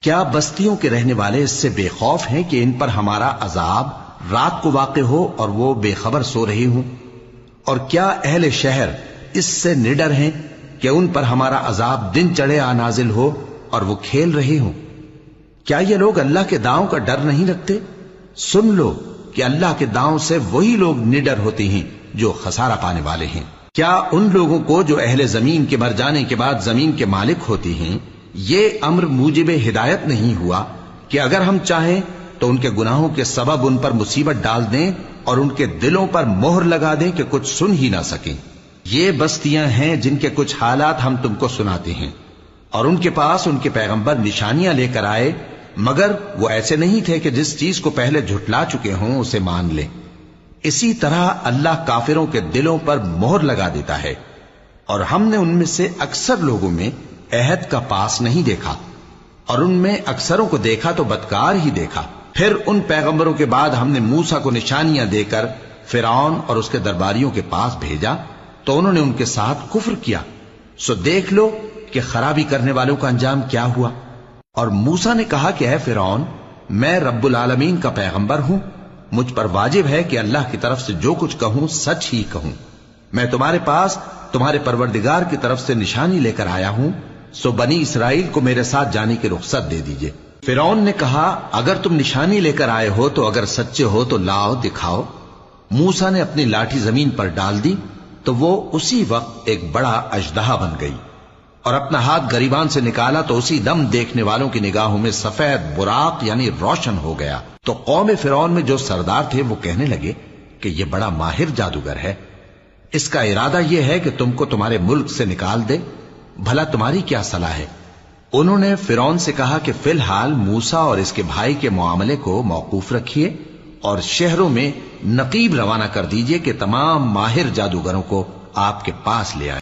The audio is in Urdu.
کیا بستیوں کے رہنے والے اس سے بے خوف ہیں کہ ان پر ہمارا عذاب رات کو واقع ہو اور وہ بے خبر سو رہی ہوں؟ اور کیا اہل شہر اس سے نڈر ہیں کہ ان پر ہمارا عذاب دن چڑھے آ نازل ہو اور وہ کھیل رہے ہوں؟ کیا یہ لوگ اللہ کے داؤں کا ڈر نہیں رکھتے؟ سن لو کہ اللہ کے داؤں سے وہی لوگ نڈر ہوتے ہیں جو خسارہ پانے والے ہیں۔ کیا ان لوگوں کو جو اہل زمین کے مر جانے کے بعد زمین کے مالک ہوتے ہیں یہ امر موجب ہدایت نہیں ہوا کہ اگر ہم چاہیں تو ان کے گناہوں کے سبب ان پر مصیبت ڈال دیں اور ان کے دلوں پر مہر لگا دیں کہ کچھ سن ہی نہ سکیں؟ یہ بستیاں ہیں جن کے کچھ حالات ہم تم کو سناتے ہیں، اور ان کے پاس ان کے پیغمبر نشانیاں لے کر آئے، مگر وہ ایسے نہیں تھے کہ جس چیز کو پہلے جھٹلا چکے ہوں اسے مان لیں۔ اسی طرح اللہ کافروں کے دلوں پر مہر لگا دیتا ہے، اور ہم نے ان میں سے اکثر لوگوں میں عہد کا پاس نہیں دیکھا، اور ان میں اکثروں کو دیکھا تو بدکار ہی دیکھا۔ پھر ان پیغمبروں کے بعد ہم نے موسیٰ کو نشانیاں دے کر فرعون اور اس کے درباریوں کے پاس بھیجا تو انہوں نے ان کے ساتھ کفر کیا، سو دیکھ لو کہ خرابی کرنے والوں کا انجام کیا ہوا۔ اور موسیٰ نے کہا کہ اے فرعون، میں رب العالمین کا پیغمبر ہوں، مجھ پر واجب ہے کہ اللہ کی طرف سے جو کچھ کہوں سچ ہی کہوں۔ میں تمہارے پاس تمہارے پروردگار کی طرف سے نشانی لے کر آیا ہوں، سو بنی اسرائیل کو میرے ساتھ جانے کی رخصت دے دیجئے۔ فرعون نے کہا اگر تم نشانی لے کر آئے ہو تو اگر سچے ہو تو لاؤ دکھاؤ۔ موسیٰ نے اپنی لاٹھی زمین پر ڈال دی تو وہ اسی وقت ایک بڑا اژدہا بن گئی، اور اپنا ہاتھ گریبان سے نکالا تو اسی دم دیکھنے والوں کی نگاہوں میں سفید براق یعنی روشن ہو گیا۔ تو قوم فرعون میں جو سردار تھے وہ کہنے لگے کہ یہ بڑا ماہر جادوگر ہے، اس کا ارادہ یہ ہے کہ تم کو تمہارے ملک سے نکال دے، بھلا تمہاری کیا صلاح ہے؟ انہوں نے فرعون سے کہا کہ فی الحال موسیٰ اور اس کے بھائی کے معاملے کو موقوف رکھیے اور شہروں میں نقیب روانہ کر دیجئے کہ تمام ماہر جادوگروں کو آپ کے پاس لے آئے۔